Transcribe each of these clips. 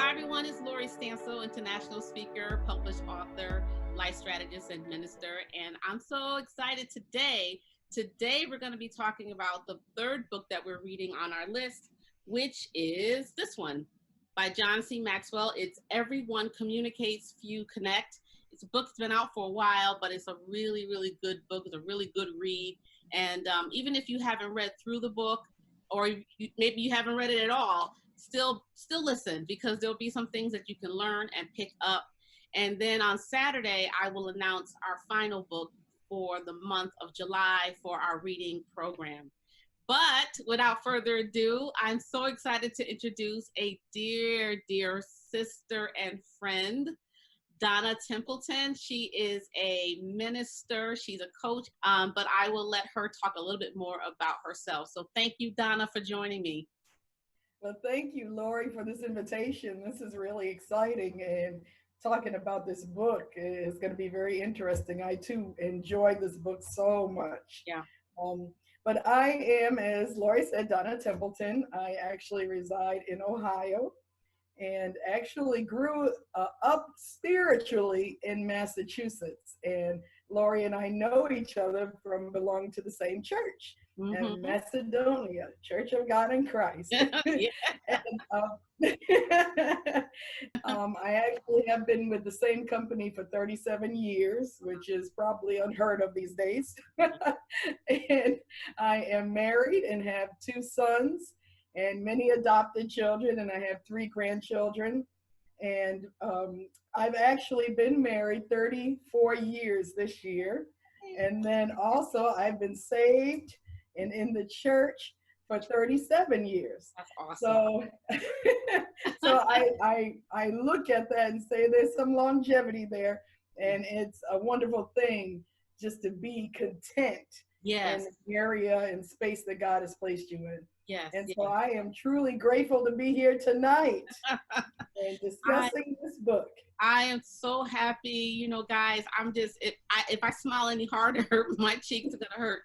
Hi, everyone. It's Lori Stansel, international speaker, published author, life strategist, and minister. And I'm so excited today. Today, we're going to be talking about the third book that we're reading on our list, which is this one by John C. Maxwell. It's Everyone Communicates, Few Connect. It's a book that's been out for a while, but it's a really, really good book. It's a really good read. And even if you haven't read through the book, or maybe you haven't read it at all, still listen, because there'll be some things that you can learn and pick up. And then on Saturday, I will announce our final book for the month of July for our reading program. But without further ado, I'm so excited to introduce a dear, dear sister and friend, Donna Templeton. She is a minister, she's a coach, but I will let her talk a little bit more about herself. So thank you, Donna, for joining me. Well, thank you, Lori, for this invitation. This is really exciting, and talking about this book is going to be very interesting. I too enjoyed this book so much. Yeah. But I am, as Lori said, Donna Templeton. I actually reside in Ohio and actually grew up spiritually in Massachusetts. And Lori and I know each other from belonging to the same church. And Macedonia, Church of God in Christ. And, I actually have been with the same company for 37 years, which is probably unheard of these days. And I am married and have 2 sons and many adopted children, and I have 3 grandchildren. And I've actually been married 34 years this year. And then also I've been saved and in the church for 37 years. That's awesome. So I look at that and say there's some longevity there, and it's a wonderful thing just to be content in the area and space that God has placed you in. So I am truly grateful to be here tonight and discussing this book. I am so happy. You know, guys, I'm just, if I smile any harder, my cheeks are going to hurt.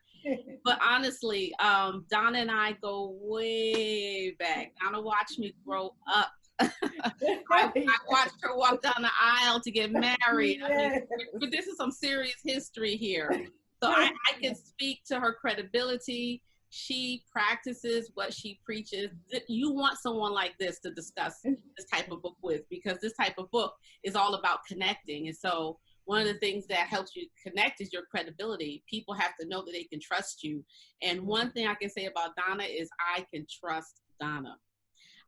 But honestly, Donna and I go way back. Donna watched me grow up. I watched her walk down the aisle to get married. I mean, but this is some serious history here. So I can speak to her credibility. She practices what she preaches. You want someone like this to discuss this type of book with, because this type of book is all about connecting. And so one of the things that helps you connect is your credibility. People have to know that they can trust you. And one thing I can say about Donna is I can trust Donna.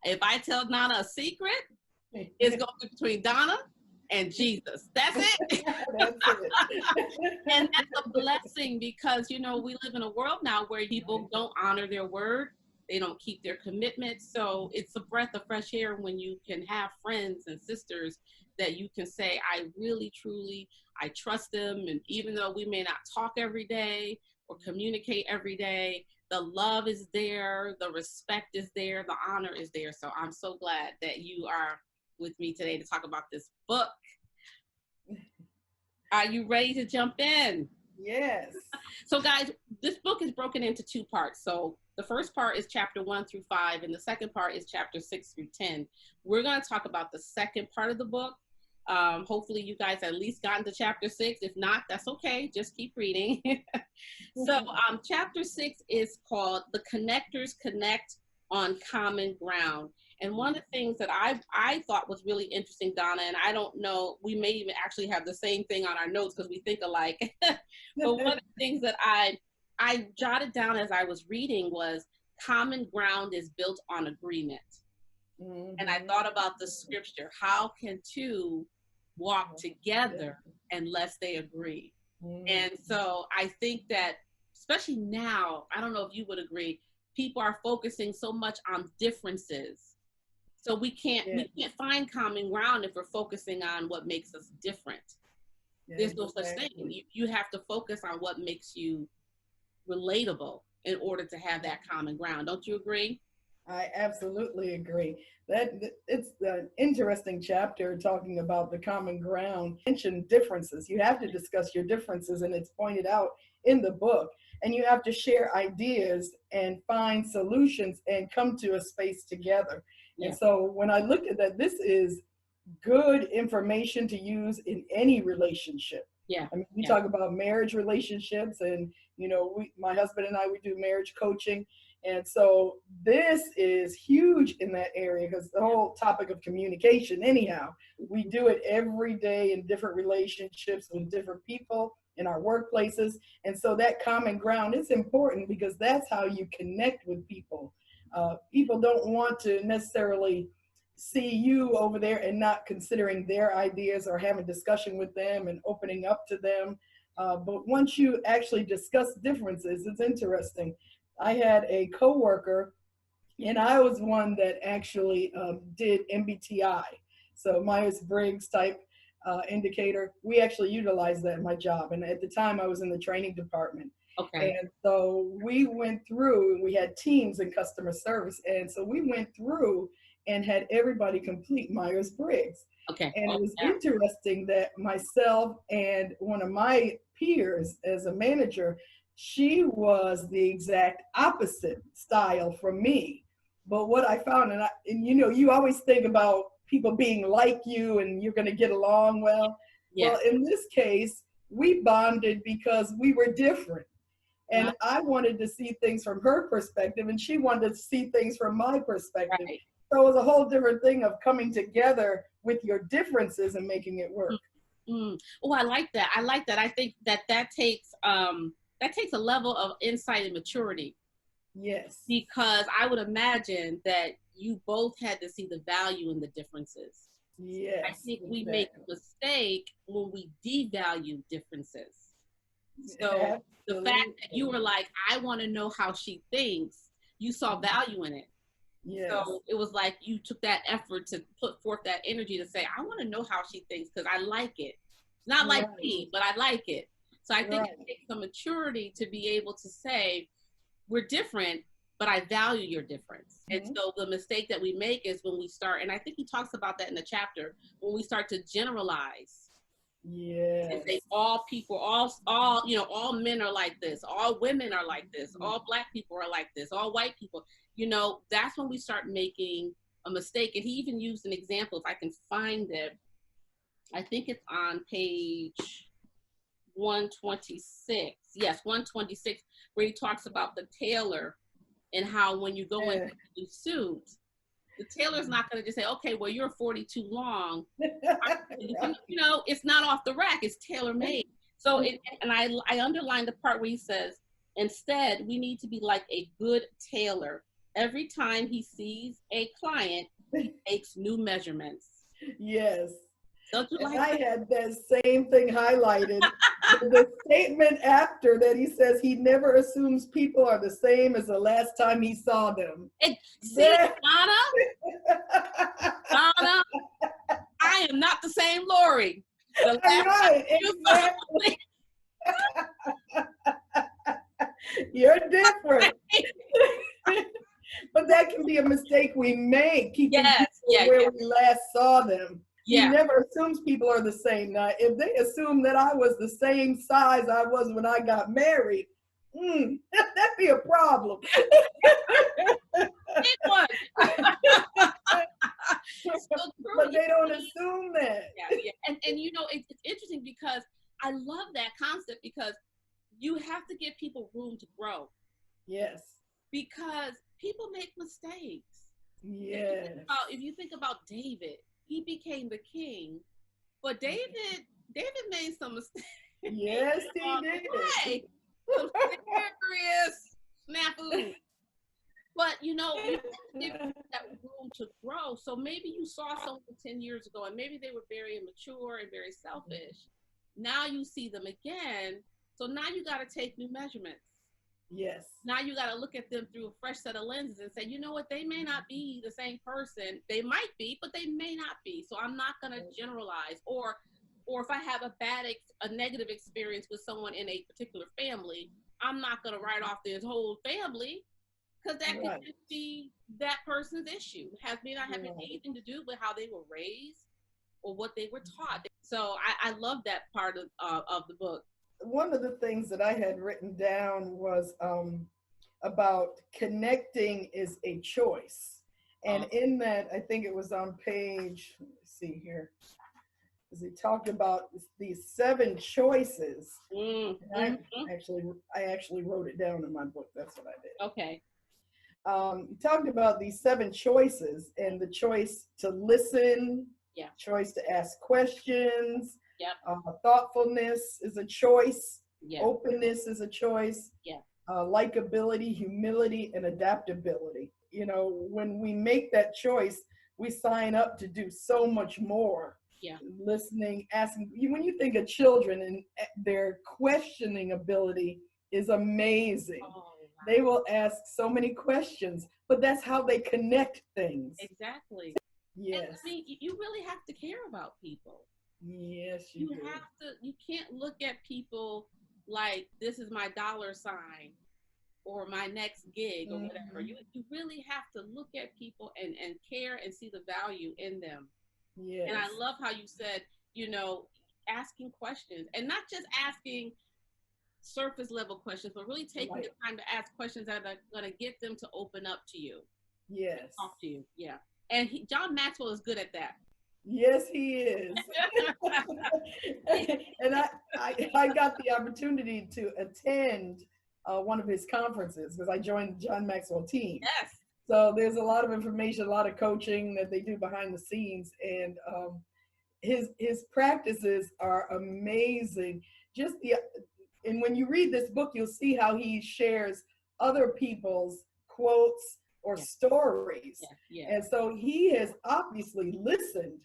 If I tell Donna a secret, it's going to be between Donna and Jesus. That's it. That's it. And that's a blessing, because, you know, we live in a world now where people don't honor their word. They don't keep their commitment. So it's a breath of fresh air when you can have friends and sisters that you can say, I really, truly, I trust them. And even though we may not talk every day or communicate every day, the love is there, the respect is there, the honor is there. So I'm so glad that you are with me today to talk about this book. Are you ready to jump in? Yes. So guys, this book is broken into 2 parts. So the first part is chapter 1 through 5, and the second part is chapter 6 through 10. We're going to talk about the second part of the book. Hopefully you guys at least gotten to chapter 6. If not, that's okay. Just keep reading. So chapter 6 is called The Connectors Connect on Common Ground. And one of the things that I thought was really interesting, Donna, and I don't know, we may even actually have the same thing on our notes because we think alike. But one of the things that I jotted down as I was reading was common ground is built on agreement. And I thought about the scripture, how can 2 walk together unless they agree? And so I think that, especially now, I don't know if you would agree, people are focusing so much on differences. So we can't find common ground if we're focusing on what makes us different. There's no such thing. You have to focus on what makes you relatable in order to have that common ground. Don't you agree? I absolutely agree. That it's an interesting chapter talking about the common ground. Mention differences. You have to discuss your differences, and it's pointed out in the book. and you have to share ideas and find solutions and come to a space together. Yeah. And so when I looked at that, this is good information to use in any relationship. Yeah. I mean, we Yeah. talk about marriage relationships, and my husband and I, we do marriage coaching, and so this is huge in that area because the whole topic of communication. Anyhow, we do it every day in different relationships with different people in our workplaces, and so that common ground is important because that's how you connect with people. People don't want to necessarily see you over there and not considering their ideas or having discussion with them and opening up to them. But once you actually discuss differences, it's interesting. I had a coworker, and I was one that actually did MBTI, so Myers-Briggs type indicator. We actually utilized that in my job, and at the time I was in the training department. Okay. And so we went through, we had teams in customer service, and so we went through and had everybody complete Myers-Briggs. Okay. And it was Yeah. interesting that myself and one of my peers as a manager, she was the exact opposite style from me. But what I found, and you always think about people being like you and you're going to get along well. Yeah. Well, in this case, we bonded because we were different. And I wanted to see things from her perspective, and she wanted to see things from my perspective. Right. So it was a whole different thing of coming together with your differences and making it work. Mm. Oh, I like that. I like that. I think that takes a level of insight and maturity. Yes. Because I would imagine that you both had to see the value in the differences. Yes. I think we make a mistake when we devalue differences. So the fact that you were like, I want to know how she thinks, you saw value in it. Yes. So it was like you took that effort to put forth that energy to say, I want to know how she thinks because I like it. It's not like me, but I like it. So I think it takes some maturity to be able to say, we're different, but I value your difference. And so the mistake that we make is when we start, and I think he talks about that in the chapter, when we start to generalize. Yes. And say all people, all men are like this, all women are like this, all Black people are like this, all white people, that's when we start making a mistake. And he even used an example, if I can find it, I think it's on page 126. Yes, 126, where he talks about the tailor and how when you go into a suit, the tailor's not going to just say, okay, well, you're 42 long. It's not off the rack. It's tailor-made. So, I underlined the part where he says, instead, we need to be like a good tailor. Every time he sees a client, he makes new measurements. Yes. Don't you like I had that same thing highlighted. The statement after that, he says he never assumes people are the same as the last time he saw them. Donna, I am not the same Lori. Exactly. You're different. But that can be a mistake we make, keeping people where we last saw them. He never assumes people are the same. Now, if they assume that I was the same size I was when I got married, that'd be a problem. It was. But they don't assume that. Yeah. And it's interesting because I love that concept because you have to give people room to grow. Yes. Because people make mistakes. Yes. If you think about David, he became the king, but David made some mistakes. Yes, he did. Some serious snafu. But you have to give that room to grow. So maybe you saw someone 10 years ago and maybe they were very immature and very selfish. Now you see them again. So now you got to take new measurements. Yes. Now you got to look at them through a fresh set of lenses and say, you know what, they may not be the same person. They might be, but they may not be. So I'm not going to generalize. Or if I have a negative experience with someone in a particular family, I'm not going to write off this whole family because that could just be that person's issue. It may not have anything to do with how they were raised or what they were taught. So I love that part of the book. one of the things that I had written down was about connecting is a choice. And in that, I think it was on page, let me see here, because he talked about these 7 choices. And I actually wrote it down in my book. That's what I did. Okay. He talked about these 7 choices, and the choice to listen, choice to ask questions, thoughtfulness is a choice, openness is a choice, likability, humility, and adaptability. You know, when we make that choice, we sign up to do so much more. Listening, asking. When you think of children and their questioning ability is amazing. They will ask so many questions, but that's how they connect things. Exactly. Yes. And, I mean, you really have to care about people. Yes, you do. Have to. You can't look at people like this is my dollar sign or my next gig or whatever. You really have to look at people and care and see the value in them. Yes. And I love how you said, you know, asking questions, and not just asking surface level questions, but really taking the time to ask questions that are going to get them to open up to you. Yes. Talk to you. Yeah. And John Maxwell is good at that. Yes, he is. And I got the opportunity to attend one of his conferences because I joined the John Maxwell team. Yes. So there's a lot of information, a lot of coaching that they do behind the scenes, and his practices are amazing. And when you read this book, you'll see how he shares other people's quotes or stories. And so he has obviously listened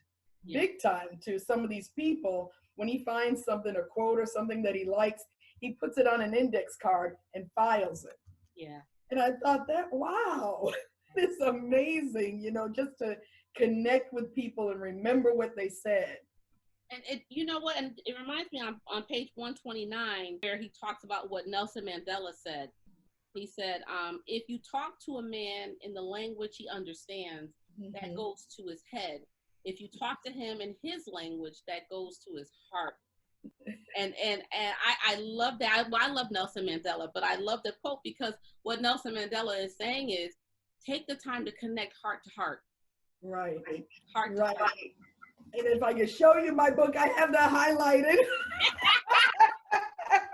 big time to some of these people. When he finds something, a quote or something that he likes, he puts it on an index card and files it. And I thought wow, it's amazing, you know, just to connect with people and remember what they said. And you know what? And it reminds me on page 129 where he talks about what Nelson Mandela said. He said, if you talk to a man in the language he understands, that goes to his head. If you talk to him in his language, that goes to his heart. And I love that. I love Nelson Mandela, but I love the quote because what Nelson Mandela is saying is take the time to connect heart to heart. Right. Heart to heart. And if I can show you my book, I have that highlighted.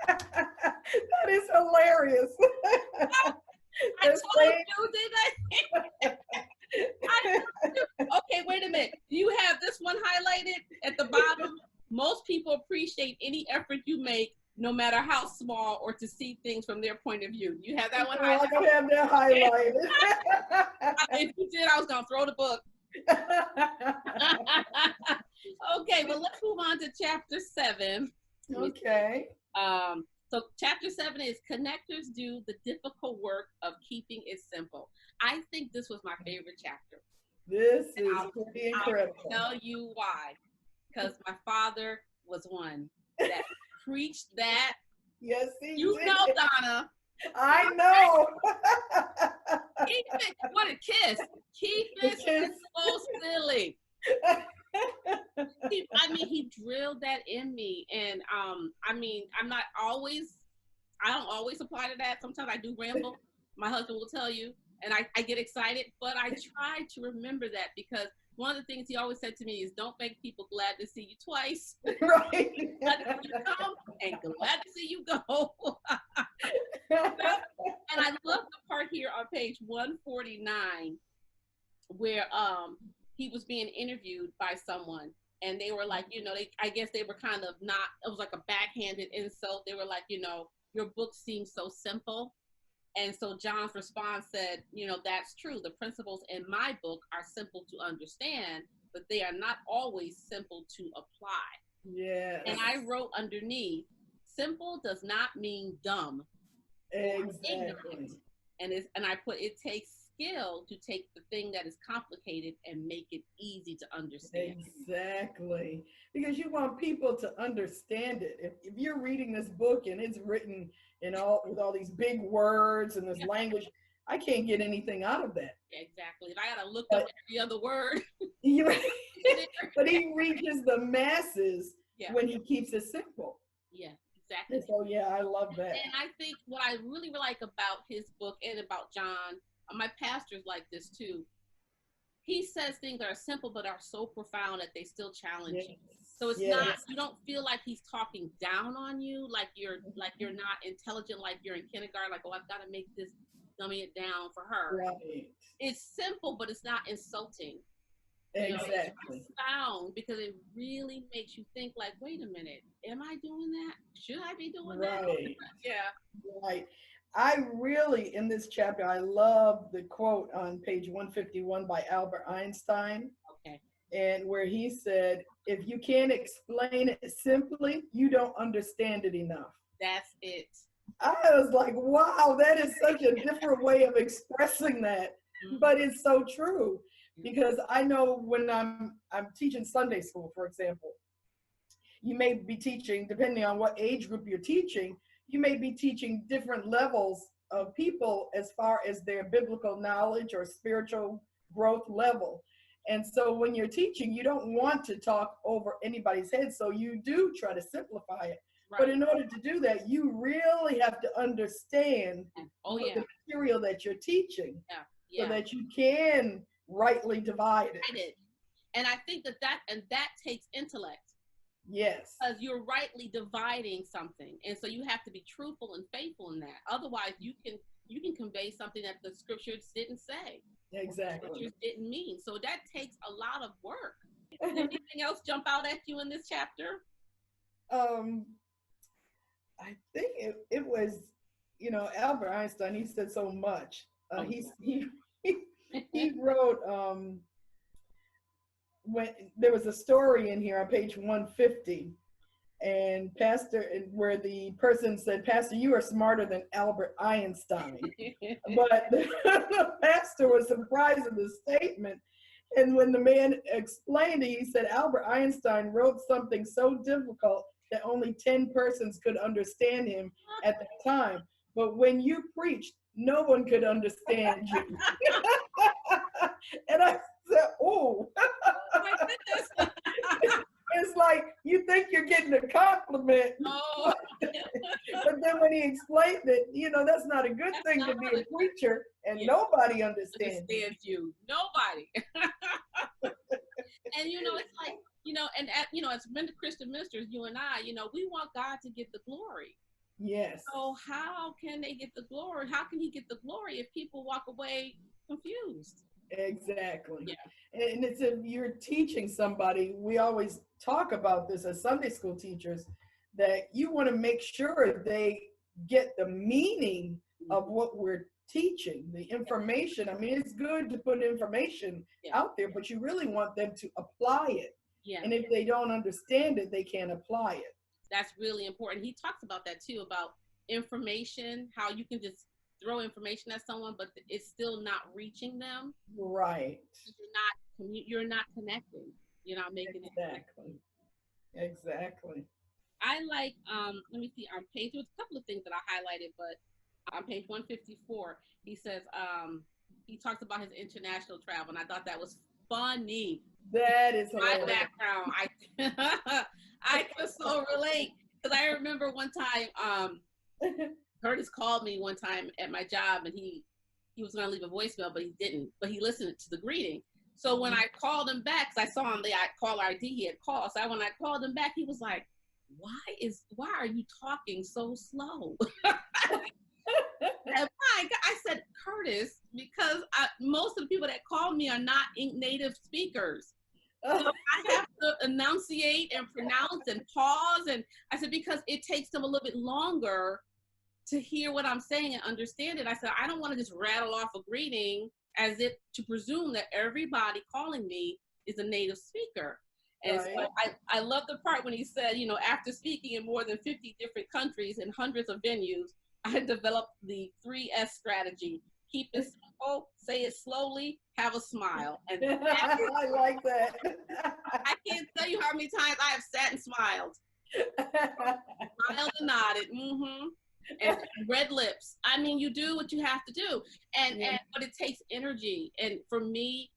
That is hilarious. I told you, did I? Okay, wait a minute. You have this one highlighted at the bottom. Most people appreciate any effort you make, no matter how small, or to see things from their point of view. You have that one highlighted? I have that highlighted. If you did, I was going to throw the book. Okay, well, let's move on to chapter 7. Okay. So chapter 7 is connectors do the difficult work of keeping it simple. I think this was my favorite chapter. This is pretty incredible. I'll tell you why. Because my father was one that preached that. Yes, he did. You know, Donna. I know. What a kiss. Keep it so silly. He drilled that in me. And I don't always apply to that. Sometimes I do ramble. My husband will tell you. And I get excited, but I try to remember that because one of the things he always said to me is don't make people glad to see you twice. Right. Glad to see you come and glad to see you go. And I love the part here on page 149 where he was being interviewed by someone and they were like, you know, I guess they were kind of not, it was like a backhanded insult. They were like, you know, your book seems so simple. And so John's response said, you know, that's true. The principles in my book are simple to understand, but they are not always simple to apply. Yes. And I wrote underneath, simple does not mean dumb. Exactly. And I put, it takes skill to take the thing that is complicated and make it easy to understand. Exactly. Because you want people to understand it. If you're reading this book and it's written with all these big words and this language, I can't get anything out of that. Exactly. If I got to look up every other word. But he reaches the masses when he keeps it simple. Yeah, Exactly. So yeah, I love that. And I think what I really like about his book and about John, my pastor's like this too. He says things that are simple but are so profound that they still challenge Yes. you. So it's not, Yes. you don't feel like he's talking down on you, like you're not intelligent, like you're in kindergarten, like, oh, I've got to make this, dummy it down for her. Right. It's simple, but it's not insulting. You know, it's Exactly. profound because it really makes you think like, wait a minute, am I doing that? Should I be doing that? Right. Yeah. Right. I really, in this chapter, I love the quote on page 151 by Albert Einstein, Okay. and where he said, if you can't explain it simply, you don't understand it enough. That's it. I was like, wow, that is such a different way of expressing that. But it's so true, because I know when I'm teaching Sunday school, for example, you may be teaching, depending on what age group you're teaching, you may be teaching different levels of people as far as their biblical knowledge or spiritual growth level. And so when you're teaching, you don't want to talk over anybody's head. So you do try to simplify it. Right. But in order to do that, you really have to understand the material that you're teaching, so that you can rightly divide it. And I think that takes intellect. Yes. Because you're rightly dividing something. And so you have to be truthful and faithful in that. Otherwise, you can convey something that the scriptures didn't say. Exactly. The scriptures didn't mean. So that takes a lot of work. Anything else jump out at you in this chapter? I think it was, Albert Einstein, he said so much. He wrote, when there was a story in here on page 150, and where the person said, Pastor, you are smarter than Albert Einstein. But the pastor was surprised at the statement. And when the man explained it, he said, Albert Einstein wrote something so difficult that only 10 persons could understand him at the time. But when you preached, no one could understand you. And I said, oh. My goodness. It's like, you think you're getting a compliment. Oh. But then when he explained it, that's not a good thing to be a preacher, and nobody understands you. Nobody. And it's like, as Christian ministers, you and I, we want God to get the glory. Yes. So how can they get the glory? How can he get the glory if people walk away confused? Exactly. Yeah. And it's, if you're teaching somebody, we always talk about this as Sunday school teachers, that you want to make sure they get the meaning of what we're teaching, the information. I mean, it's good to put information out there, but you really want them to apply it. Yeah. And if they don't understand it, they can't apply it. That's really important. He talks about that too, about information, how you can just throw information at someone, but it's still not reaching them. Right. You're not connecting. You're not making it connect. Exactly. I like, let me see, on page, there was a couple of things that I highlighted, but on page 154, he says, he talks about his international travel, and I thought that was funny. That is my background. I can so relate, because I remember one time, Curtis called me one time at my job, and he was going to leave a voicemail, but he didn't. But he listened to the greeting. So when I called him back, because I saw on the caller ID he had called, so when I called him back, he was like, why are you talking so slow? And I said, Curtis, because most of the people that call me are not native speakers. So I have to enunciate and pronounce and pause. And I said, because it takes them a little bit longer to hear what I'm saying and understand it. I said, I don't want to just rattle off a greeting as if to presume that everybody calling me is a native speaker. And so I love the part when he said, after speaking in more than 50 different countries and hundreds of venues, I developed the 3S strategy. Keep it simple, say it slowly, have a smile. And I like that. I can't tell you how many times I have sat and smiled. Smiled and nodded. And red lips. I mean, you do what you have to do. But it takes energy. And for me,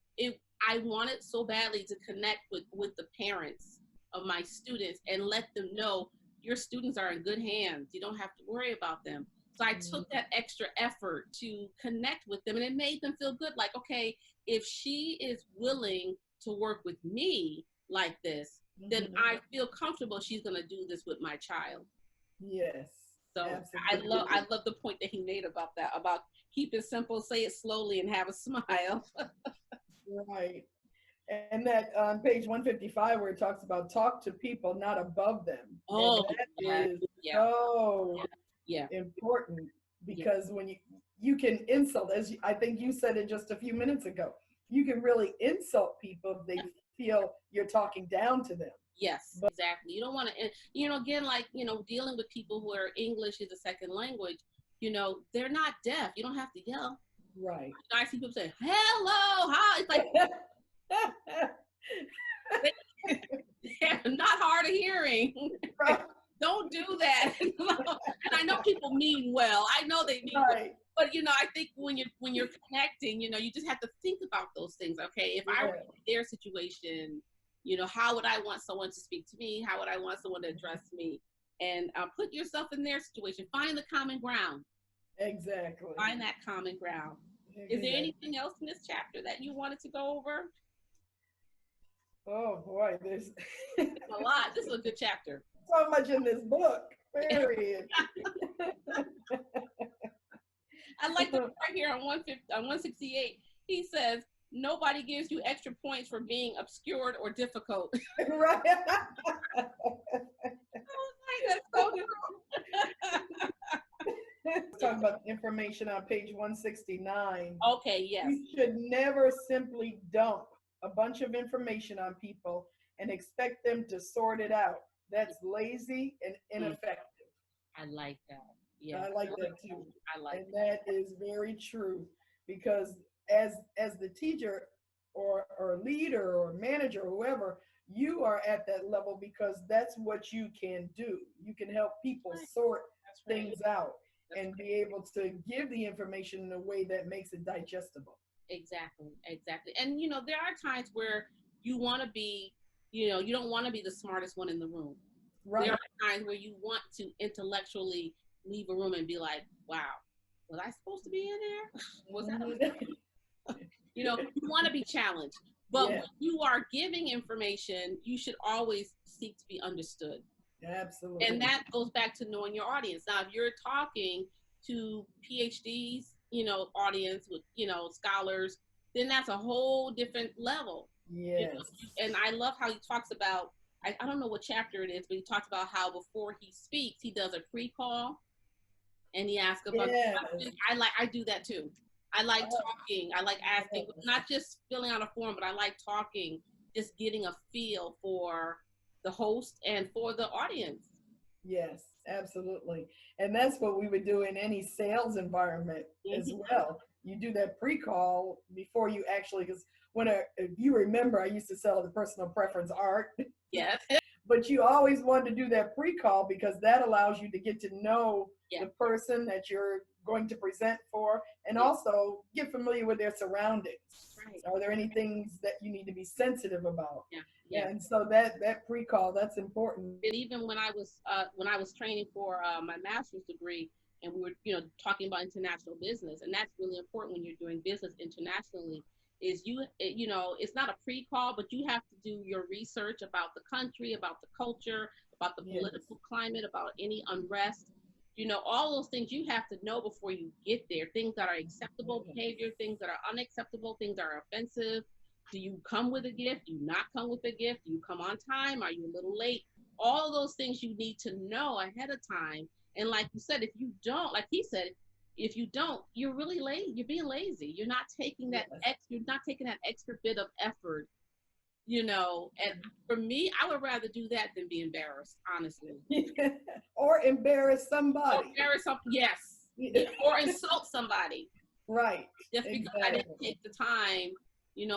I wanted so badly to connect with the parents of my students and let them know your students are in good hands. You don't have to worry about them. So I took that extra effort to connect with them, and it made them feel good. Like, okay, if she is willing to work with me like this, then I feel comfortable she's going to do this with my child. Yes. So absolutely. I love the point that he made about that, about keep it simple, say it slowly, and have a smile. Right. And that on page 155 where it talks about talk to people, not above them. Oh, and that yeah, is yeah, so yeah, important, because when you can insult, as I think you said it just a few minutes ago, you can really insult people if they feel you're talking down to them. yes, exactly. You don't want to, again, like, dealing with people who are English is a second language, they're not deaf. You don't have to yell. Right. I see people say, hello, hi. It's like, they're not hard of hearing. Right. Don't do that. And I know people mean well. I know they mean well. But I think when you're connecting, you just have to think about those things. Okay, if I were in their situation, how would I want someone to speak to me? How would I want someone to address me? And put yourself in their situation. Find the common ground. Exactly. Find that common ground. Exactly. Is there anything else in this chapter that you wanted to go over? Oh boy, there's a lot. This is a good chapter. So much in this book. Period. I like the part here on 168. He says, nobody gives you extra points for being obscured or difficult. Right. That's so true. Talking about information on page 169. Okay, yes. You should never simply dump a bunch of information on people and expect them to sort it out. That's lazy and ineffective. I like that. Yeah, I like that too. I like and that is very true, because as the teacher or leader or manager or whoever, you are at that level because that's what you can do. You can help people sort things out and be able to give the information in a way that makes it digestible. Exactly. And there are times where you want to be, you don't want to be the smartest one in the room. Right. There are times where you want to intellectually leave a room and be like, wow, was I supposed to be in there? Was that? You want to be challenged. But when you are giving information, you should always seek to be understood. Absolutely. And that goes back to knowing your audience. Now, if you're talking to PhDs, audience with, scholars, then that's a whole different level. Yes. And I love how he talks about, I don't know what chapter it is, but he talks about how before he speaks, he does a pre-call and he asks a bunch of questions. I do that too. I like talking. I like asking, not just filling out a form, but I like talking, just getting a feel for the host and for the audience. Yes, absolutely. And that's what we would do in any sales environment as well. You do that pre-call before you actually, because if you remember, I used to sell the personal preference art. Yes. But you always want to do that pre-call because that allows you to get to know the person that you're going to present for, and also get familiar with their surroundings. Right. Are there any things that you need to be sensitive about? Yeah. And so that pre-call, that's important. And even when I was training for my master's degree, and we were talking about international business, and that's really important when you're doing business internationally, is it's not a pre-call, but you have to do your research about the country, about the culture, about the political climate, about any unrest. All those things you have to know before you get there. Things that are acceptable behavior, things that are unacceptable, things that are offensive. Do you come with a gift? Do you not come with a gift? Do you come on time? Are you a little late? All of those things you need to know ahead of time. And like you said, if you don't, like he said, if you don't, you're really lazy. You're being lazy. You're not taking that extra bit of effort, and for me, I would rather do that than be embarrassed, honestly. Or embarrass somebody. Yes. Or insult somebody. Right. Just because I didn't take the time,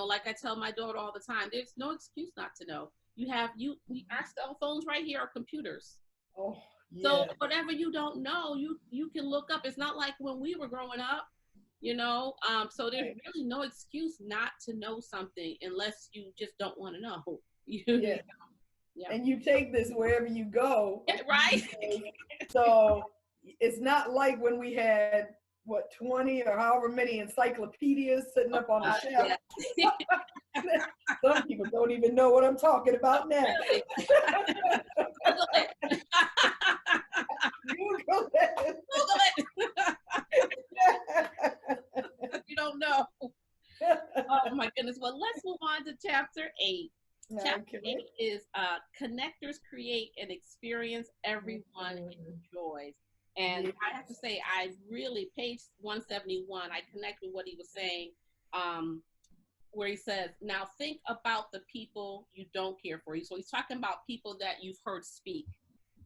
like I tell my daughter all the time, there's no excuse not to know. Our cell phones right here are computers. Oh, yeah. So whatever you don't know, you can look up. It's not like when we were growing up, so there's really no excuse not to know something unless you just don't want to know. Yeah. Yeah. And you take this wherever you go. Right. So it's not like when we had, what, 20 or however many encyclopedias sitting up on the shelf. Yeah. Some people don't even know what I'm talking about now. Really? Google it. Google it. Google it. You don't know. Oh my goodness. Well, let's move on to chapter 8. Chapter 8 is connectors create an experience everyone enjoys. And yes. I have to say, I really, page 171, I connect with what he was saying, where he says, now think about the people you don't care for. So he's talking about people that you've heard speak,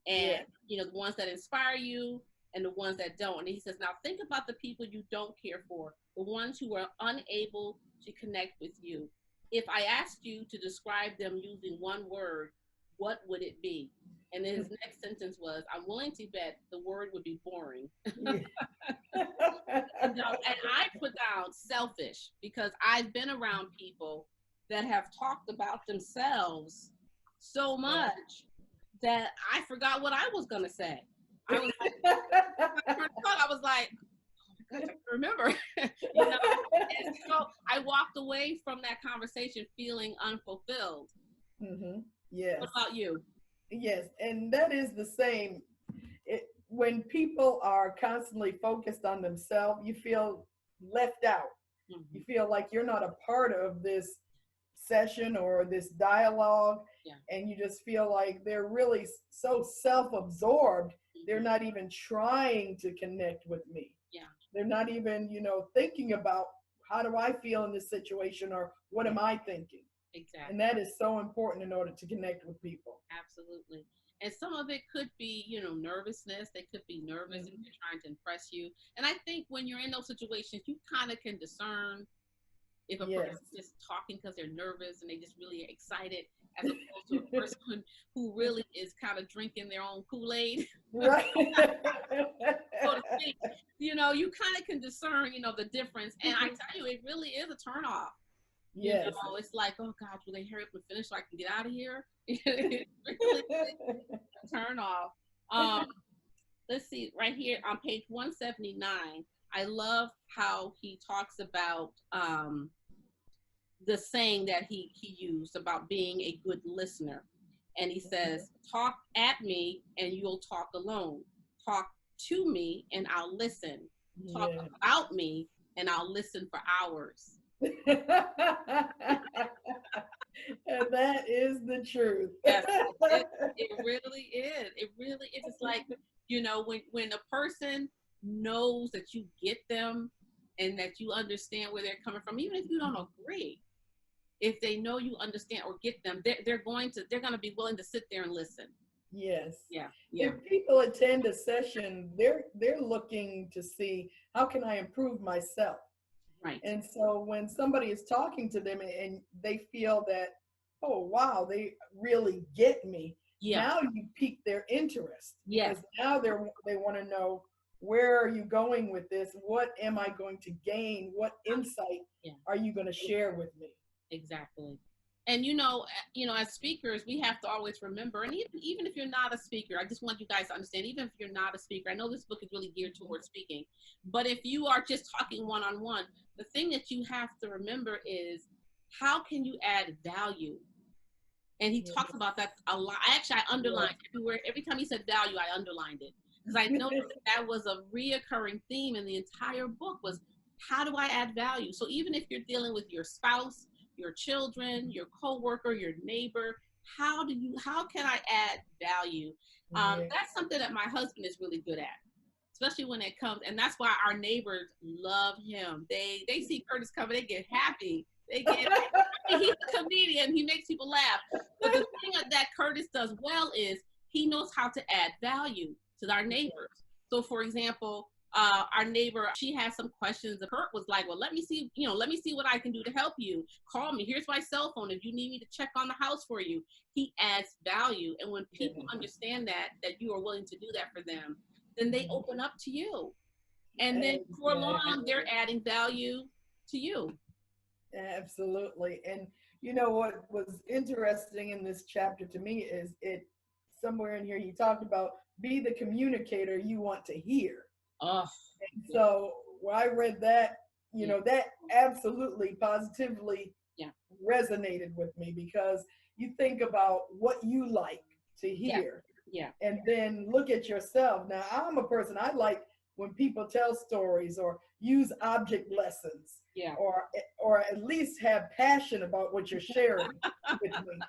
and you know, the ones that inspire you and the ones that don't. And he says, now think about the people you don't care for, the ones who are unable to connect with you. If I asked you to describe them using one word, what would it be? And then his next sentence was, I'm willing to bet the word would be boring. And I put down selfish, because I've been around people that have talked about themselves so much that I forgot what I was going to say. I was like, I was like, oh my God, I can't remember. You know? And so I walked away from that conversation feeling unfulfilled. Mm-hmm. Yes. What about you? Yes, and that is the same. When people are constantly focused on themselves, you feel left out. Mm-hmm. You feel like you're not a part of this session or this dialogue, and you just feel like they're really so self-absorbed. Mm-hmm. They're not even trying to connect with me. Yeah. They're not even, thinking about how do I feel in this situation, or what am I thinking? Exactly. And that is so important in order to connect with people. Absolutely. And some of it could be, nervousness. They could be nervous if they're trying to impress you. And I think when you're in those situations, you kind of can discern if a person's just talking because they're nervous and they just really excited, as opposed to a person who really is kind of drinking their own Kool-Aid. Right. So to speak. You kind of can discern, the difference. And I tell you, it really is a turnoff. Yes. It's like, oh God, will they hurry up and finish so I can get out of here? It really turn off. Let's see, right here on page 179, I love how he talks about the saying that he used about being a good listener. And he says, talk at me and you'll talk alone. Talk to me and I'll listen. Talk about me and I'll listen for hours. And that is the truth. Yes, it really is. It really is. It's like, when a person knows that you get them and that you understand where they're coming from, even if you don't agree, if they know you understand or get them, they're going to be willing to sit there and listen. Yes. Yeah. If people attend a session, they're looking to see, how can I improve myself? Right. And so when somebody is talking to them and they feel that, oh, wow, they really get me. Yeah. Now you pique their interest. Yes. Because now they want to know, where are you going with this? What am I going to gain? What insight are you going to share with me? Exactly. And, as speakers, we have to always remember, and even if you're not a speaker, I just want you guys to understand, even if you're not a speaker, I know this book is really geared towards speaking, but if you are just talking one-on-one, the thing that you have to remember is, how can you add value? And he talks about that a lot. Actually, I underlined every time he said value, I underlined it, because I know that was a reoccurring theme in the entire book, was how do I add value? So even if you're dealing with your spouse, your children, your coworker, your neighbor, how can I add value? That's something that my husband is really good at, especially when it comes, and that's why our neighbors love him. They see Curtis coming, they get happy. He's a comedian, he makes people laugh. But the thing that Curtis does well is he knows how to add value to our neighbors. So for example, our neighbor, she has some questions. Kurt was like, well, let me see what I can do to help you. Call me. Here's my cell phone if you need me to check on the house for you. He adds value. And when people understand that you are willing to do that for them, then they open up to you. And then for long, they're adding value to you. Absolutely. And you know what was interesting in this chapter to me is it somewhere in here you talked about be the communicator you want to hear. Oh, yeah, So when I read that, yeah, that absolutely positively yeah, resonated with me because you think about what you like to yeah, hear yeah, and then look at yourself. Now, I'm a person, I like when people tell stories or use object lessons yeah. or at least have passion about what you're sharing with me.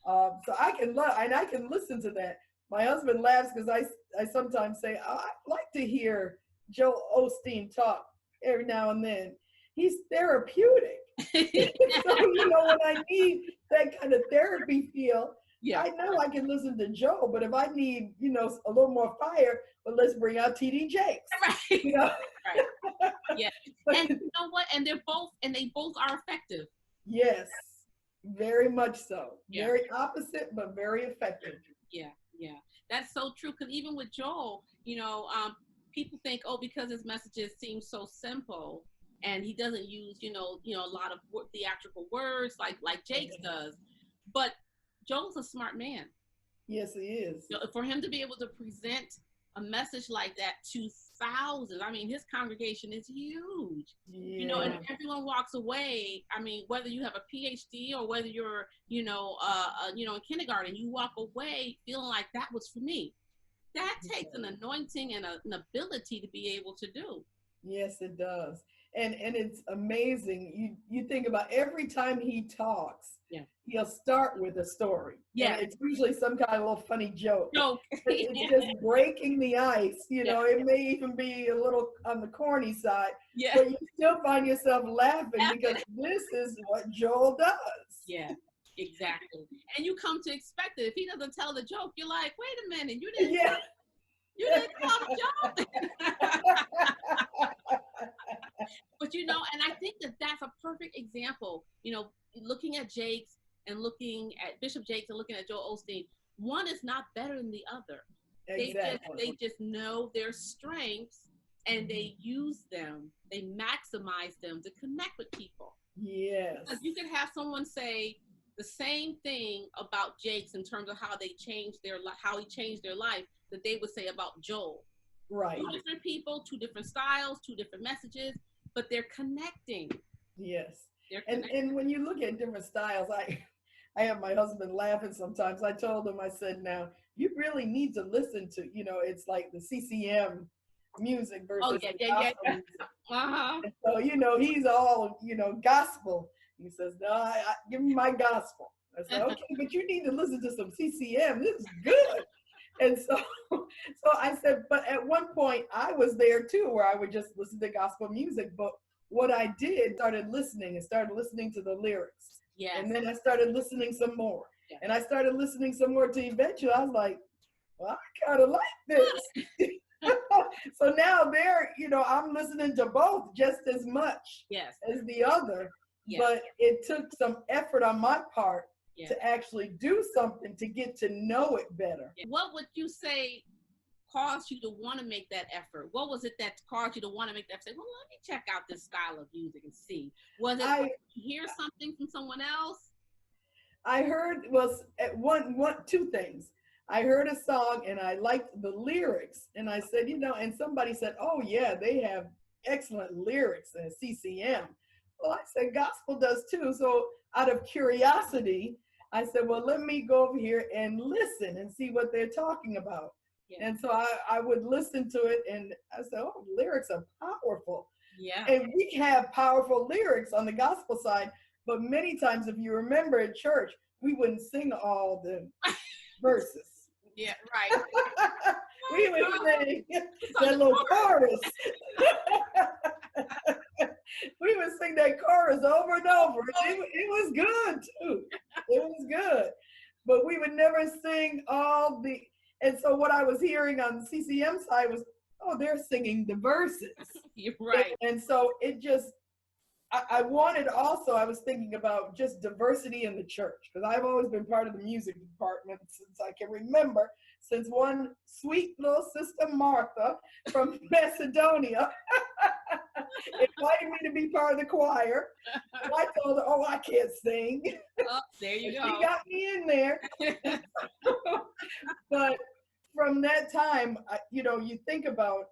So I can love and I can listen to that. My husband laughs because I sometimes say, "Oh, I like to hear Joel Osteen talk every now and then. He's therapeutic." So, when I need that kind of therapy feel, Yeah, I know I can listen to Joe, but if I need, a little more fire, well, let's bring out TD Jakes. right, You know? right. Yeah. But And you know what? And they both are effective. yes, very much so. Yeah, Very opposite, but very effective. yeah, yeah. That's so true. Because even with Joel, people think, oh, because his messages seem so simple, and he doesn't use, a lot of theatrical words like Jakes does. But Joel's a smart man. Yes, he is. For him to be able to present a message like that to thousands, I mean, his congregation is huge, and Yeah. everyone walks away. I mean, whether you have a PhD or whether you're, in kindergarten, you walk away feeling like that was for me. That takes an anointing and an ability to be able to do. Yes, it does. And it's amazing. You think about every time he talks, Yeah. he'll start with a story. And Yeah. it's usually some kind of little funny joke. Joke. It's just breaking the ice. Yeah. It may even be a little on the corny side, Yeah. but you still find yourself laughing because this is what Joel does. Yeah. Exactly. And you come to expect it. If he doesn't tell the joke, you're like, wait a minute, you didn't Yeah. You didn't tell the joke. But and I think that that's a perfect example, looking at Jakes and looking at Bishop Jakes and looking at Joel Osteen, one is not better than the other. Exactly. They just know their strengths and they use them, they maximize them to connect with people. Yes. Because you could have someone say the same thing about Jakes in terms of how he changed their life that they would say about Joel. Right. Two different people, two different styles, two different messages, but they're connecting. Yes. They're connecting. And when you look at different styles, I have my husband laughing sometimes. I told him, I said, now you really need to listen to, it's like the CCM music versus the gospel music. Uh-huh. And so, he's all, gospel. He says, no, I give me my gospel. I said, okay, but you need to listen to some CCM. This is good. And so I said, but at one point I was there too, where I would just listen to gospel music. But what I did, started listening to the lyrics. Yes. And then I started listening some more. Yes. And I started listening some more to eventually I was like, well, I kind of like this. So now I'm listening to both just as much as the other. Yes. But it took some effort on my part to actually do something to get to know it better. What would you say caused you to want to make that effort? What was it that caused you to want to make that? Say, well, let me check out this style of music and see. Was it hear something from someone else? I heard two things. I heard a song and I liked the lyrics, and I said, and somebody said, oh yeah, they have excellent lyrics in CCM. Well, I said gospel does too. So out of curiosity, I said, well, let me go over here and listen and see what they're talking about. Yeah. And so I would listen to it and I said, oh, lyrics are powerful. Yeah. And we have powerful lyrics on the gospel side, but many times, if you remember at church, we wouldn't sing all the verses. Yeah, right. We would sing that little chorus. We would sing that chorus over and over. It was good too. It was good. But we would never sing all the, and so what I was hearing on the CCM side was, oh, they're singing the verses. You're right. And so it just I wanted also, I was thinking about just diversity in the church, because I've always been part of the music department since I can remember, since one sweet little sister Martha from Macedonia invited me to be part of the choir. And I told her, oh, I can't sing. Oh, there you go. She got me in there. But from that time, you know, you think about,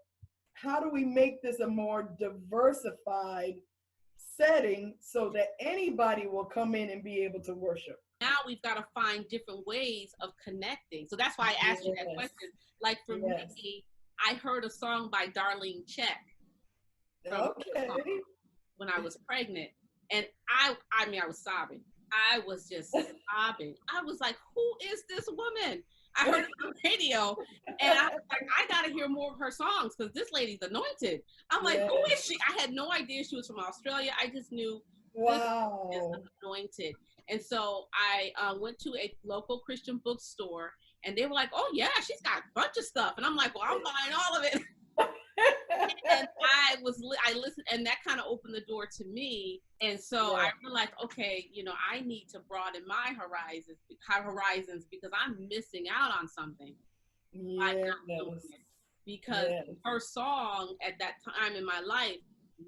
how do we make this a more diversified setting so that anybody will come in and be able to worship? Now we've got to find different ways of connecting. So that's why I asked you that question. Like for me, I heard a song by Darlene Check when I was pregnant. And I mean, I was sobbing. I was just sobbing. I was like, who is this woman? I heard it on the radio, and I was like, I got to hear more of her songs because this lady's anointed. I'm like, who is she? I had no idea she was from Australia. I just knew this is anointed. And so I went to a local Christian bookstore, and they were like, oh, yeah, she's got a bunch of stuff. And I'm like, well, I'm buying all of it. And I listened, and that kind of opened the door to me. And so I realized, okay, you know, I need to broaden my horizons because I'm missing out on something. Because her song at that time in my life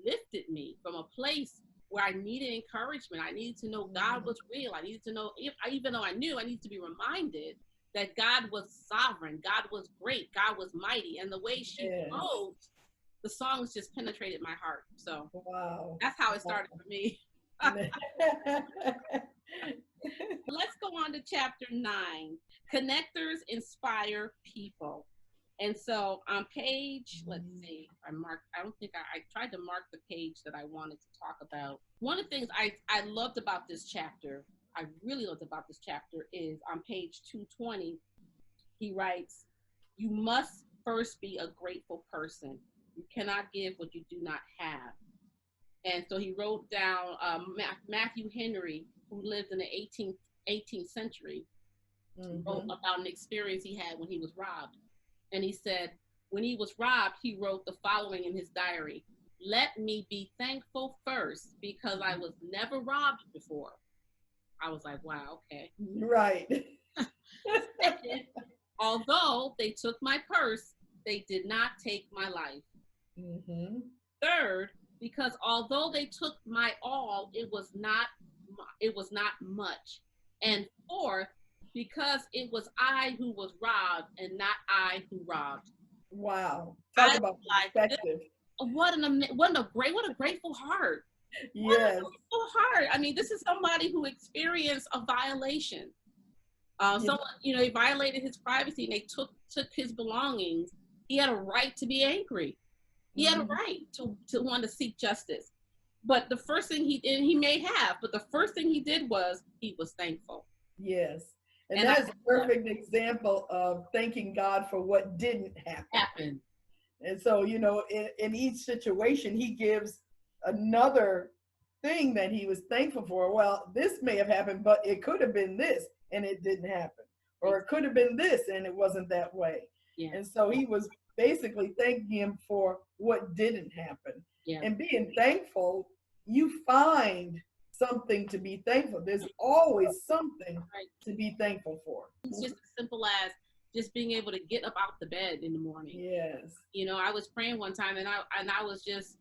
lifted me from a place where I needed encouragement. I needed to know God was real. I needed to know, even though I knew, I needed to be reminded that God was sovereign, God was great, God was mighty. And the way she wrote, the songs just penetrated my heart. So that's how it started for me. Let's go on to chapter 9. Connectors inspire people. And so on page, let's see, I tried to mark the page that I wanted to talk about. One of the things I loved about this chapter, I really loved about this chapter, is on page 220, he writes, you must first be a grateful person. You cannot give what you do not have. And so he wrote down Matthew Henry, who lived in the 18th century, wrote about an experience he had when he was robbed. And he said, when he was robbed, he wrote the following in his diary: let me be thankful first because I was never robbed before. I was like, wow, okay. Right. Second, although they took my purse, they did not take my life. Third, because although they took my all, it was not much. And fourth, because it was I who was robbed and not I who robbed. Wow. Talk about perspective. What a grateful heart. Yes. What a grateful heart. I mean, this is somebody who experienced a violation. Someone, you know, he violated his privacy and they took his belongings. He had a right to be angry. He had a right to want to seek justice. But the first thing the first thing he did was he was thankful. Yes. And that's a perfect example of thanking God for what didn't happen. And so, you know, in each situation, he gives another thing that he was thankful for. Well, this may have happened, but it could have been this and it didn't happen. Or it could have been this and it wasn't that way. Yeah. And so he was basically thanking him for what didn't happen. Yeah. And being thankful, you find something to be thankful. There's always something to be thankful for. It's just as simple as just being able to get up out the bed in the morning. Yes. You know, I was praying one time and I was just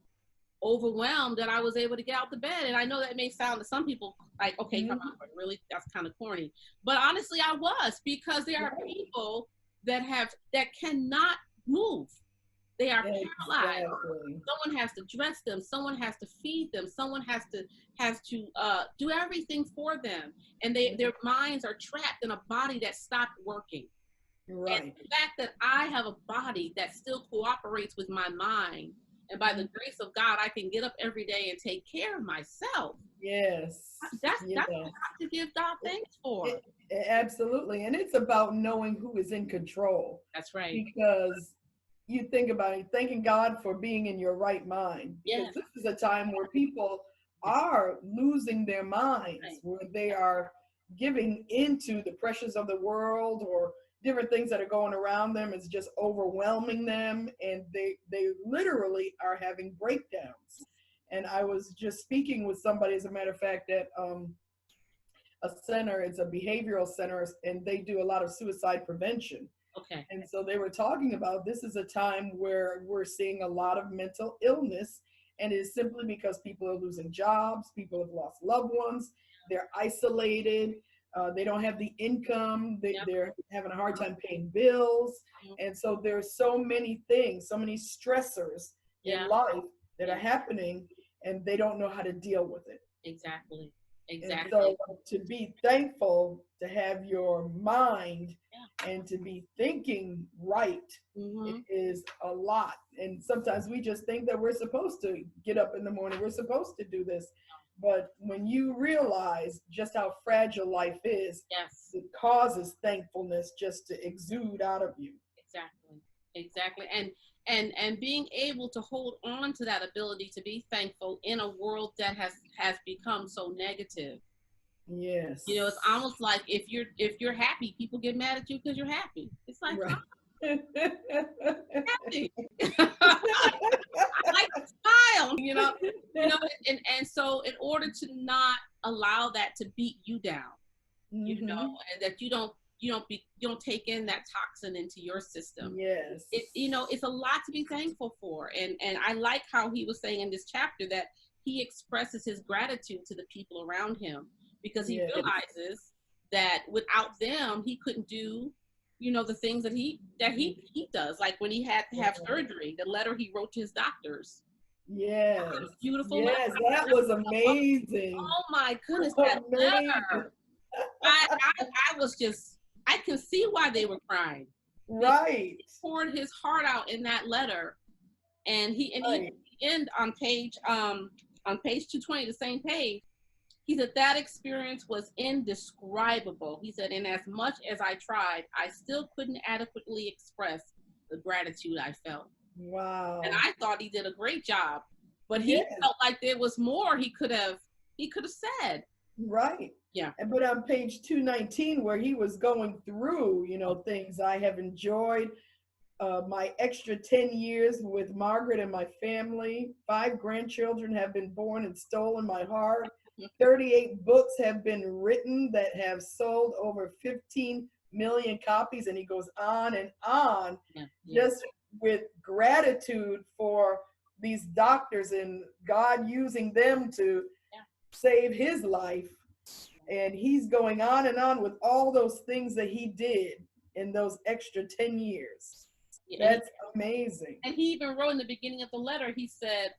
overwhelmed that I was able to get out the bed. And I know that may sound to some people like, okay, come on, really? That's kind of corny. But honestly, I was, because there are people that cannot move. They are paralyzed. Someone has to dress them. Someone has to feed them. Someone has to do everything for them. And their minds are trapped in a body that stopped working. Right. And the fact that I have a body that still cooperates with my mind, and by the grace of God, I can get up every day and take care of myself. Yes. That's what I have to give God thanks for. Absolutely. And it's about knowing who is in control. That's right. Because you think about it, thanking God for being in your right mind. Yes. Because this is a time where people are losing their minds, where they are giving into the pressures of the world or different things that are going around them. It's just overwhelming them, and they literally are having breakdowns. And I was just speaking with somebody, as a matter of fact, at a center. It's a behavioral center, and they do a lot of suicide prevention. Okay. And so they were talking about, this is a time where we're seeing a lot of mental illness, and it's simply because people are losing jobs, people have lost loved ones, they're isolated, they don't have the income, they're having a hard time paying bills. And so there's so many things, so many stressors in life that are happening, and they don't know how to deal with it. Exactly. And so to be thankful, to have your mind and to be thinking right, it is a lot. And sometimes we just think that we're supposed to get up in the morning, we're supposed to do this. But when you realize just how fragile life is, it causes thankfulness just to exude out of you. Exactly. And being able to hold on to that ability to be thankful in a world that has become so negative. Yes. You know, it's almost like if you're happy, people get mad at you because you're happy. It's like, right. Happy. I like to smile, you know, and so in order to not allow that to beat you down, you know, and that you don't take in that toxin into your system. Yes. It's a lot to be thankful for. And I like how he was saying in this chapter that he expresses his gratitude to the people around him, because he realizes that without them, he couldn't do, the things that he does. Like when he had to have surgery, the letter he wrote to his doctors. Yes. Beautiful. Yes, letter. that was amazing. Oh my goodness, that letter. I was just, I can see why they were crying. Right. He poured his heart out in that letter, and he end on page 220, the same page. He said that experience was indescribable. He said, and as much as I tried, I still couldn't adequately express the gratitude I felt. Wow. And I thought he did a great job, but he felt like there was more he could have said. Right. Yeah. But on page 219, where he was going through, things I have enjoyed, my extra 10 years with Margaret and my family, 5 grandchildren have been born and stolen my heart. 38 books have been written that have sold over 15 million copies. And he goes on and on, just with gratitude for these doctors and God using them to save his life. And he's going on and on with all those things that he did in those extra 10 years. That's amazing. And he even wrote in the beginning of the letter, he said,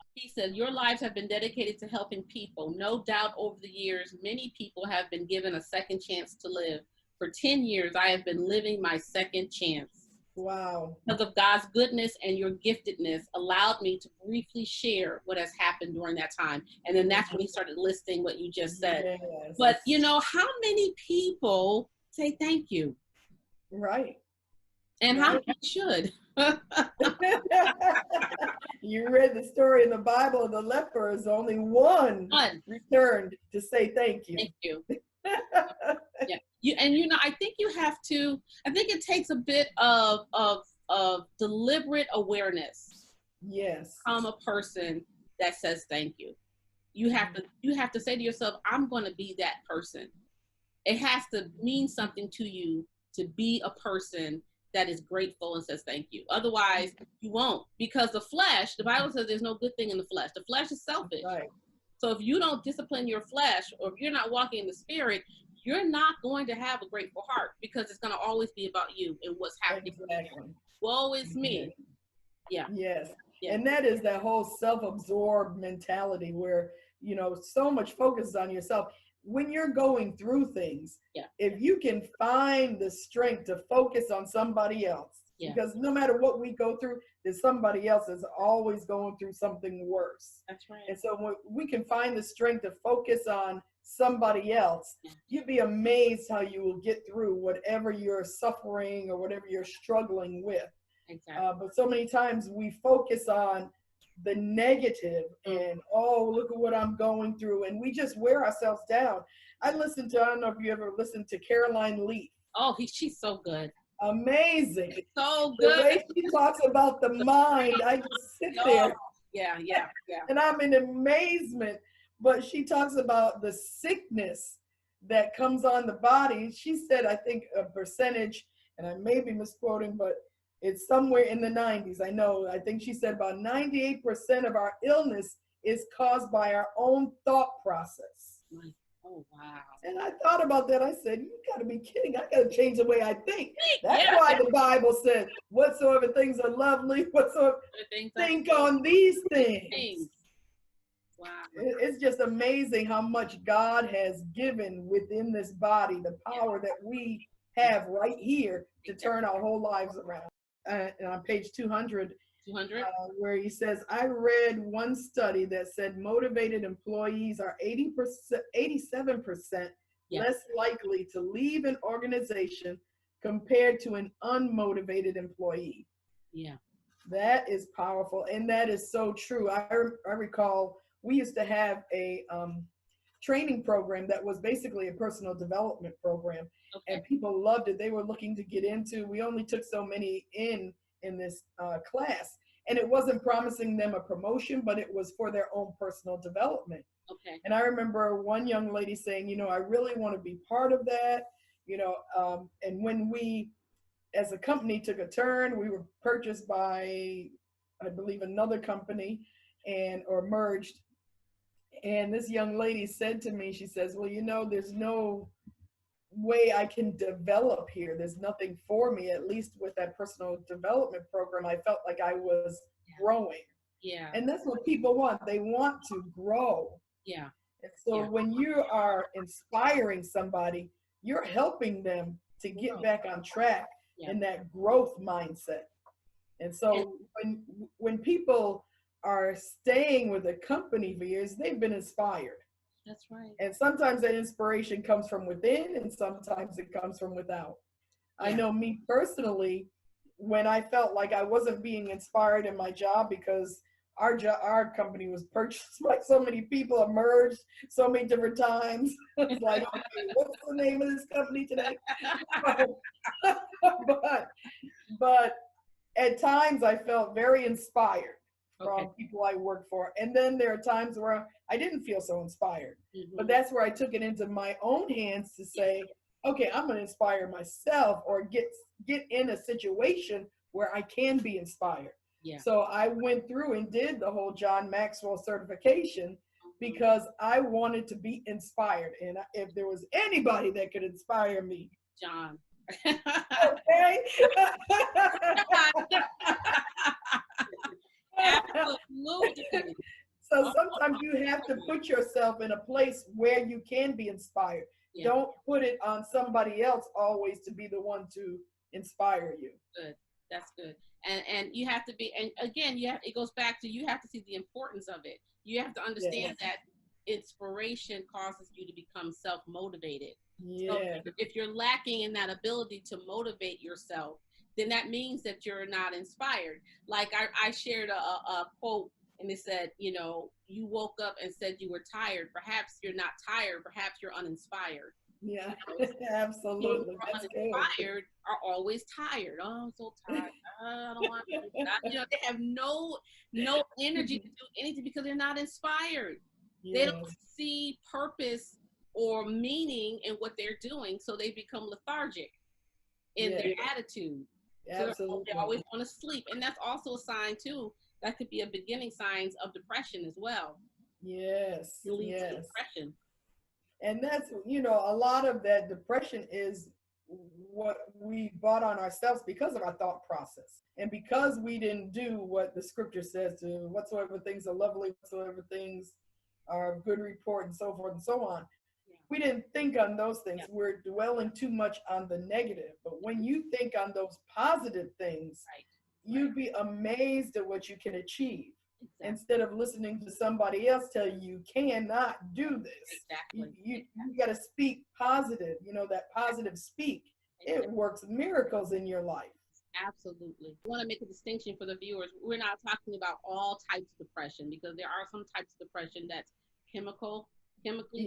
your lives have been dedicated to helping people. No doubt over the years, many people have been given a second chance to live. For 10 years, I have been living my second chance. Wow. Because of God's goodness and your giftedness allowed me to briefly share what has happened during that time. And then that's when he started listing what you just said. Yes. But how many people say thank you? Right. And how many should? You read the story in the Bible of the lepers, only one returned to say thank you. Thank you. I think you have to, I think it takes a bit of deliberate awareness. Yes. I'm a person that says thank you. You have to say to yourself, I'm going to be that person. It has to mean something to you to be a person that is grateful and says thank you. Otherwise, you won't, because the flesh, the Bible says there's no good thing in the flesh. The flesh is selfish. Right. So if you don't discipline your flesh, or if you're not walking in the spirit, you're not going to have a grateful heart, because it's going to always be about you and what's happening. Exactly. Woe is me. Yeah. Yes. Yeah. And that is that whole self-absorbed mentality where, so much focus on yourself. When you're going through things, if you can find the strength to focus on somebody else, because no matter what we go through, there's somebody else that's always going through something worse. That's right. And so when we can find the strength to focus on somebody else, you'd be amazed how you will get through whatever you're suffering or whatever you're struggling with. Exactly. But so many times we focus on the negative and, oh, look at what I'm going through. And we just wear ourselves down. I don't know if you ever listened to Caroline Leaf. Oh, she's so good. Amazing. So good. The way she talks about the mind, I just sit there Yeah, yeah, yeah. And I'm in amazement. But she talks about the sickness that comes on the body. She said, I think a percentage, and I may be misquoting, but it's somewhere in the 90s. I think she said about 98% of our illness is caused by our own thought process. Oh, wow. And I thought about that. I said, you got to be kidding. I got to change the way I think. That's Yeah. why the Bible said, whatsoever things are lovely, whatsoever, think on these things. Wow. It's just amazing how much God has given within this body, the power that we have right here to turn our whole lives around. And on page 200, where he says, I read one study that said motivated employees are 87% less likely to leave an organization compared to an unmotivated employee. Yeah. That is powerful. And that is so true. I recall we used to have a training program that was basically a personal development program. Okay. And people loved it. They were looking to get into, we only took so many in this class. And it wasn't promising them a promotion, but it was for their own personal development. Okay. And I remember one young lady saying, I really want to be part of that, and when we, as a company, took a turn, we were purchased by, I believe, another company or merged. And this young lady said to me, she says, well, there's no way I can develop here. There's nothing for me, at least with that personal development program. I felt like I was growing. Yeah. And that's what people want. They want to grow. Yeah. And so when you are inspiring somebody, you're helping them to get back on track in that growth mindset. And so when people are staying with a company for years, they've been inspired. That's right. And sometimes that inspiration comes from within, and sometimes it comes from without. Yeah. I know me personally, when I felt like I wasn't being inspired in my job because our company was purchased by so many people, merged so many different times. It's like, okay, what's the name of this company today? but at times I felt very inspired from people I worked for. And then there are times where I didn't feel so inspired. Mm-hmm. But that's where I took it into my own hands to say, okay, I'm going to inspire myself or get in a situation where I can be inspired. Yeah. So I went through and did the whole John Maxwell certification because I wanted to be inspired. And if there was anybody that could inspire me, John. Okay. Absolutely. So sometimes you have to put yourself in a place where you can be inspired. Yeah. Don't put it on somebody else always to be the one to inspire you. Good. That's good. And you have to be, and again, it goes back to, you have to see the importance of it. You have to understand that inspiration causes you to become self-motivated. Yeah. So if you're lacking in that ability to motivate yourself, then that means that you're not inspired. Like I shared a quote, and it said, you woke up and said you were tired. Perhaps you're not tired. Perhaps you're uninspired. Yeah, absolutely. That's uninspired are always tired. Oh, I'm so tired. I don't want to do that. They have no energy to do anything because they're not inspired. Yes. They don't see purpose or meaning in what they're doing, so they become lethargic in their attitude. Absolutely. So they always want to sleep, and that's also a sign too. That could be a beginning signs of depression as well. Yes. It leads to depression. And that's, a lot of that depression is what we brought on ourselves because of our thought process. And because we didn't do what the scripture says to whatsoever things are lovely, whatsoever things are of good report, and so forth and so on. Yeah. We didn't think on those things. Yeah. We're dwelling too much on the negative. But when you think on those positive things, you'd be amazed at what you can achieve. Exactly. Instead of listening to somebody else tell you cannot do this. Exactly. You got to speak positive. That positive speak. Exactly. It works miracles in your life. Absolutely. I want to make a distinction for the viewers. We're not talking about all types of depression, because there are some types of depression that's chemically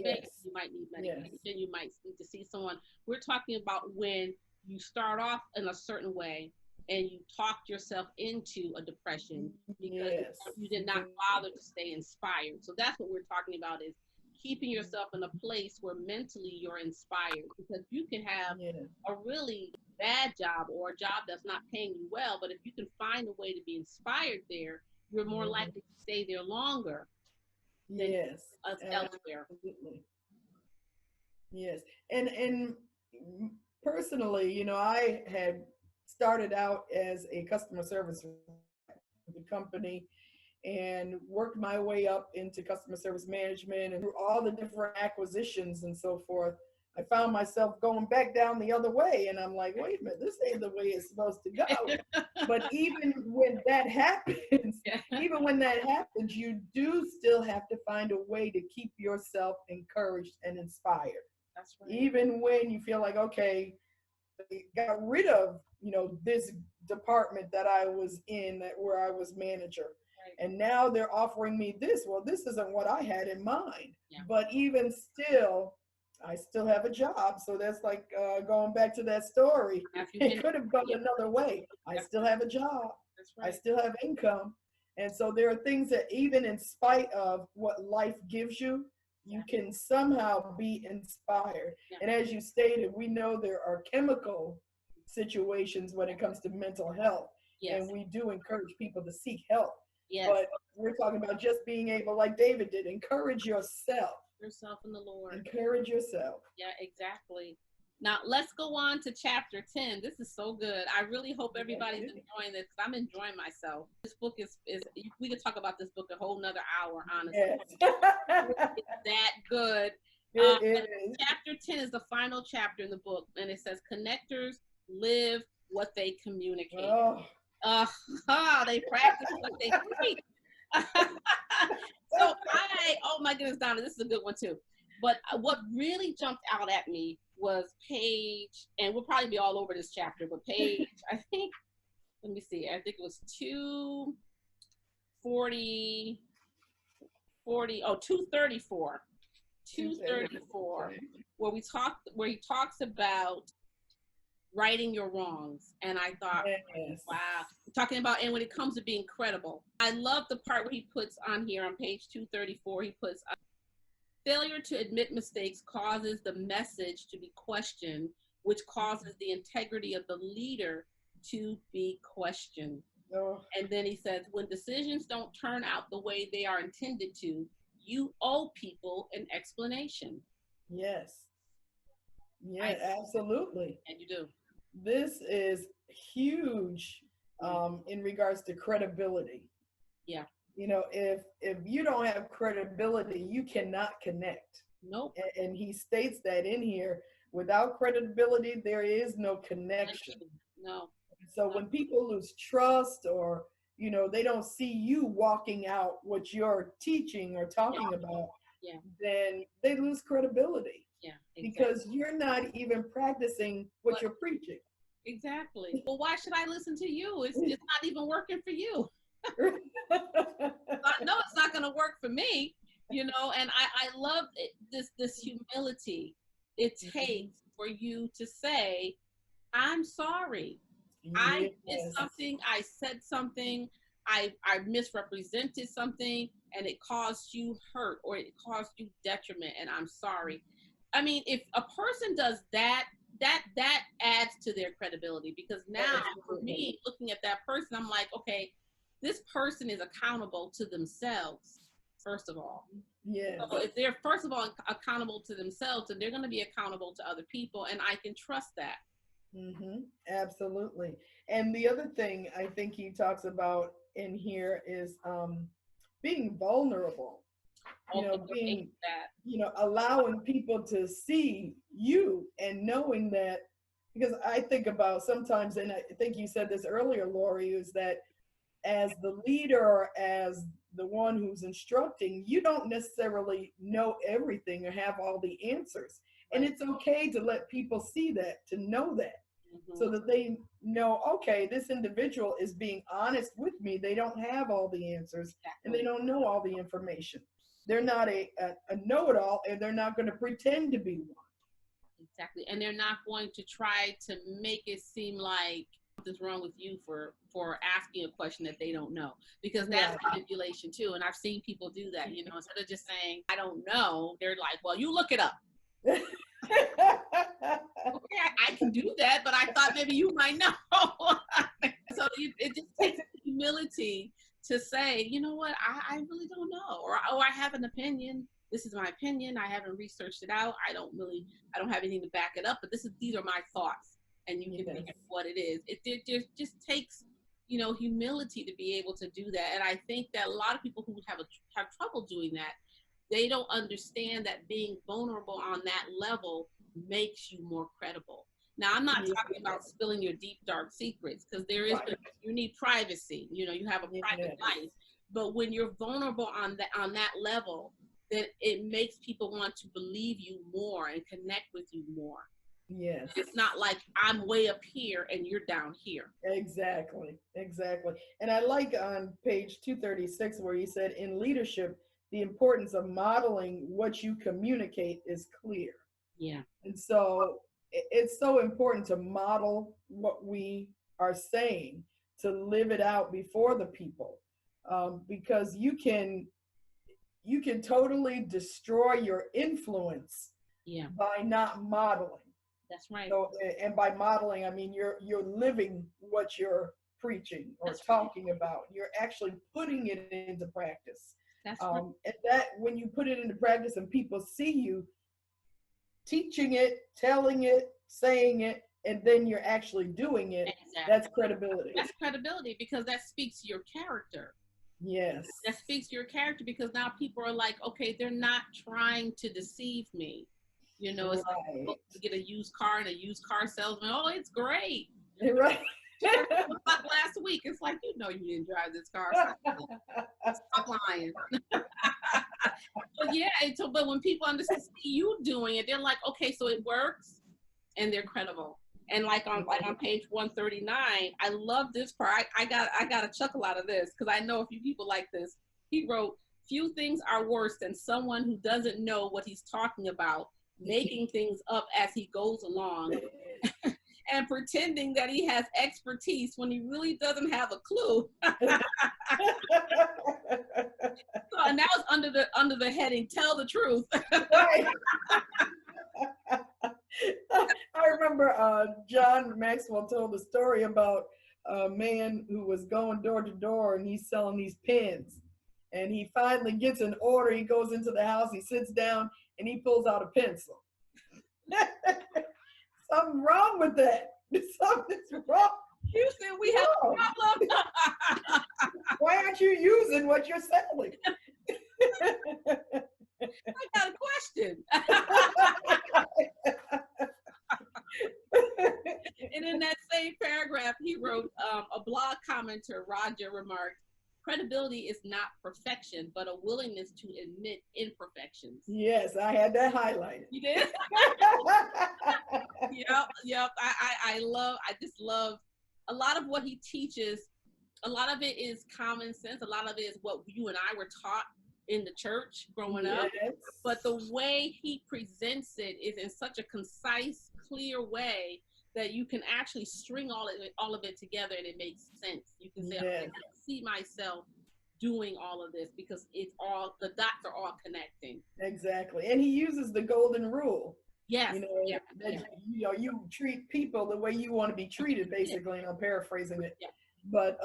based. You might need medication. Yes. You might need to see someone. We're talking about when you start off in a certain way and you talked yourself into a depression because Yes. you did not bother to stay inspired. So that's what we're talking about, is keeping yourself in a place where mentally you're inspired, because you can have a really bad job or a job that's not paying you well, but if you can find a way to be inspired there, you're more likely to stay there longer than elsewhere. Absolutely. Yes. And personally, you know, I had started out as a customer service with the company and worked my way up into customer service management, and through all the different acquisitions and so forth, I found myself going back down the other way. And I'm like, wait a minute, this ain't the way it's supposed to go. But even when that happens, you do still have to find a way to keep yourself encouraged and inspired. That's right. Even when you feel like, okay, they got rid of, you know, this department that I was in, where I was manager. And now they're offering me this. Well, this isn't what I had in mind. Yeah. But even still, I still have a job. So that's like going back to that story. It could have gone another way. I still have a job. Right. I still have income. And so there are things that even in spite of what life gives you, you can somehow be inspired. Yeah. And as you stated, we know there are chemical situations when it comes to mental health. Yes. And we do encourage people to seek help. Yes. But we're talking about just being able, like David did, encourage yourself. Yourself in the Lord. Encourage yourself. Yeah, exactly. Now, let's go on to chapter 10. This is so good. I really hope everybody's enjoying this, because I'm enjoying myself. This book is we could talk about this book a whole nother hour, honestly. Yes. It's that good. It is. Chapter 10 is the final chapter in the book, and it says, connectors live what they communicate. They practice what they preach. So oh my goodness, Donna, this is a good one too. But what really jumped out at me was page, and we'll probably be all over this chapter, but page, I think, let me see, I think it was 234, where he talks about righting your wrongs. And I thought, yes. Wow, talking about, and when it comes to being credible, I love the part where he puts on here on page 234, he puts, failure to admit mistakes causes the message to be questioned, which causes the integrity of the leader to be questioned. Oh. And then he says, when decisions don't turn out the way they are intended to, you owe people an explanation. Yes. Yes, absolutely. And you do. This is huge in regards to credibility. Yeah. You know, if you don't have credibility, you cannot connect. Nope. And he states that in here, without credibility, there is no connection. No. So when people lose trust, or, you know, they don't see you walking out what you're teaching or talking about, then they lose credibility. Yeah, exactly. Because you're not even practicing what you're preaching. Exactly. Well, why should I listen to you? It's not even working for you. No, it's not going to work for me, you know. And I love this humility it takes for you to say, I'm sorry. Yes. I did something. I said something. I misrepresented something, and it caused you hurt, or it caused you detriment, and I'm sorry. I mean, if a person does that adds to their credibility, because now for me, looking at that person, I'm like, okay, this person is accountable to themselves, first of all. Yeah. So if they're, first of all, accountable to themselves, then they're going to be accountable to other people, and I can trust that. Mm-hmm. Absolutely. And the other thing I think he talks about in here is being vulnerable. You know, being, you know, allowing people to see you, and knowing that, because I think about sometimes, and I think you said this earlier, Lori, is that as the leader, or as the one who's instructing, you don't necessarily know everything or have all the answers. And it's okay to let people see that, to know that, so that they know, okay, this individual is being honest with me. They don't have all the answers, and they don't know all the information. They're not a know-it-all, and they're not going to pretend to be one. Exactly. And they're not going to try to make it seem like something's wrong with you for asking a question that they don't know, because that's manipulation too. And I've seen people do that, you know, instead of just saying, I don't know, they're like, well, you look it up. Okay, I can do that, but I thought maybe you might know. So it just takes humility to say, you know what, I really don't know, or oh, I have an opinion. This is my opinion. I haven't researched it out. I don't have anything to back it up, but these are my thoughts, and you can make it what it is. It just takes, you know, humility to be able to do that. And I think that a lot of people who have trouble doing that, they don't understand that being vulnerable on that level makes you more credible. Now, I'm not talking about spilling your deep, dark secrets, because you need privacy. You know, you have a private life. But when you're vulnerable on that level, then it makes people want to believe you more and connect with you more. Yes. It's not like I'm way up here and you're down here. Exactly. And I like on page 236 where you said, in leadership, the importance of modeling what you communicate is clear. Yeah. And so it's so important to model what we are saying, to live it out before the people, because you can totally destroy your influence by not modeling. That's right. So, and by modeling, I mean you're living what you're preaching or talking about. You're actually putting it into practice. That's right. And that when you put it into practice and people see you teaching it, telling it, saying it, and then you're actually doing it, that's credibility. That's credibility, because that speaks to your character. Yes. That speaks to your character, because now people are like, okay, they're not trying to deceive me. You know, it's like, oh, you get a used car and a used car salesman, oh, it's great. Right. Last week, it's like, you know, you didn't drive this car. Stop lying. But yeah, but when people understand you doing it, they're like, okay, so it works, and they're credible. And like on page 139, I love this part. I got a chuckle out of this, because I know a few people like this. He wrote, few things are worse than someone who doesn't know what he's talking about, making things up as he goes along and pretending that he has expertise when he really doesn't have a clue. So, and that was under the heading, tell the truth. Right. I remember John Maxwell told a story about a man who was going door to door and he's selling these pens. And he finally gets an order. He goes into the house, he sits down, and he pulls out a pencil. Something wrong with that. Something's wrong. Houston, we have a problem. Why aren't you using what you're selling? I got a question. And in that same paragraph, he wrote, a blog commenter, Roger, remarked, credibility is not perfection, but a willingness to admit imperfections. Yes, I had that highlighted. You did? Yep. I just love a lot of what he teaches. A lot of it is common sense. A lot of it is what you and I were taught in the church growing up. But the way he presents it is in such a concise, clear way that you can actually string all of it together, and it makes sense. You can say, okay, I can see myself doing all of this, because the dots are all connecting. Exactly. And he uses the golden rule. Yes. You treat people the way you want to be treated, basically, and I'm paraphrasing it. Yeah. But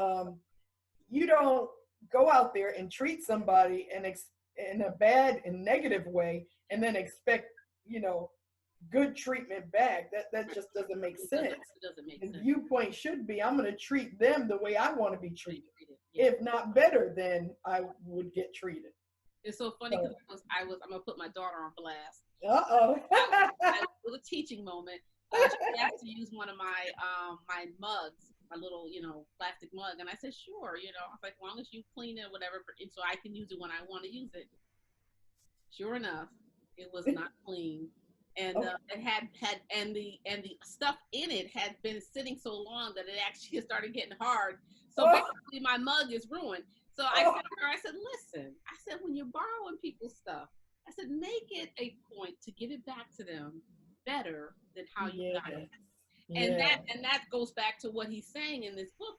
you don't go out there and treat somebody in a bad and negative way and then expect, good treatment back. That just doesn't make sense. It doesn't make sense. The viewpoint should be, I'm going to treat them the way I want to be treated, if not better than I would get treated. It's so funny, because I'm going to put my daughter on blast. Uh-oh. It was a teaching moment. She asked to use one of my my mugs, my little, plastic mug. And I said, sure, I was like, as long as you clean it, whatever, so I can use it when I want to use it. Sure enough, it was not clean. And it had and the stuff in it had been sitting so long that it actually started getting hard. So basically my mug is ruined. So I said to her, I said, listen, I said, when you're borrowing people's stuff, I said, make it a point to give it back to them better than how you got it. Yeah. And that goes back to what he's saying in this book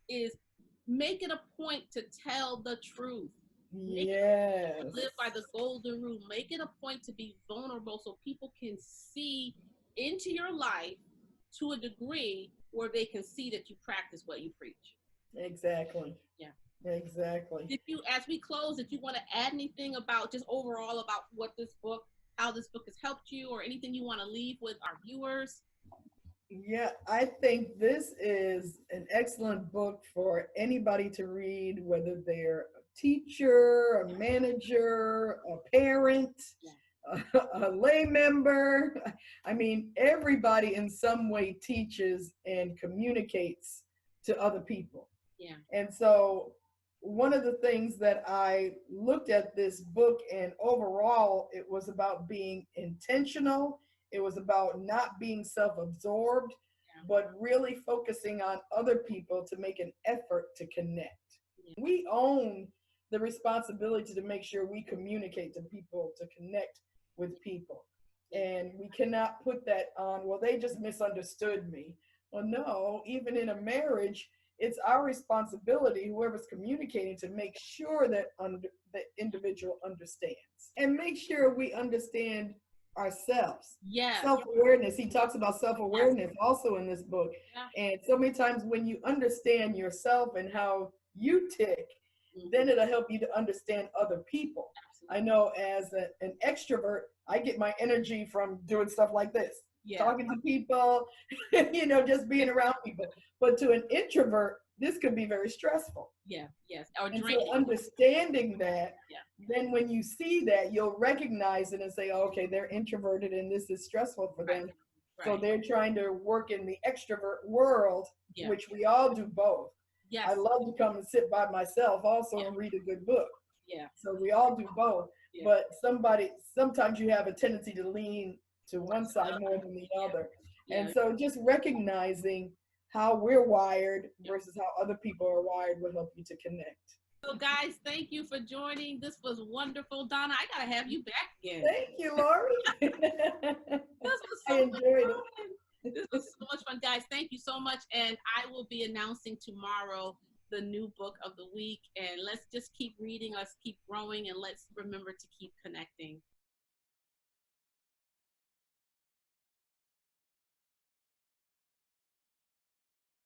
is make it a point to tell the truth. Make it a point Yes. to live by the golden rule. Make it a point to be vulnerable so people can see into your life to a degree where they can see that you practice what you preach. Exactly. Yeah. Exactly. Did you, as we close, if you want to add anything about just overall about what this book, how this book has helped you, or anything you want to leave with our viewers? Yeah, I think this is an excellent book for anybody to read, whether they're a teacher, a manager, a parent, a lay member. I mean, everybody in some way teaches and communicates to other people. Yeah. And so one of the things that I looked at this book, and overall, it was about being intentional. It was about not being self-absorbed, but really focusing on other people to make an effort to connect. Yeah. We own the responsibility to make sure we communicate to people, to connect with people. And we cannot put that on, well, they just misunderstood me. Well, no, even in a marriage, it's our responsibility, whoever's communicating, to make sure that the individual understands, and make sure we understand ourselves. Yeah. Self-awareness. He talks about self-awareness also in this book. Yeah. And so many times when you understand yourself and how you tick, then it'll help you to understand other people. Absolutely. I know as an extrovert, I get my energy from doing stuff like this. Yeah. Talking to people, just being around people. But to an introvert, this could be very stressful. Yeah, yes. Or and draining. so understanding that, then when you see that, you'll recognize it and say, oh, okay, they're introverted and this is stressful for them. Right. So they're trying to work in the extrovert world, which we all do both. Yes. I love to come and sit by myself also and read a good book. Yeah. So we all do both. Yeah. But sometimes you have a tendency to lean to one side more than the other. Yeah. And so just recognizing how we're wired versus how other people are wired will help you to connect. So guys, thank you for joining. This was wonderful. Donna, I gotta have you back again. Thank you, Lori. This was so I enjoyed fun. This was so much fun. Guys, thank you so much. And I will be announcing tomorrow the new book of the week. And let's just keep reading, let's keep growing, and let's remember to keep connecting.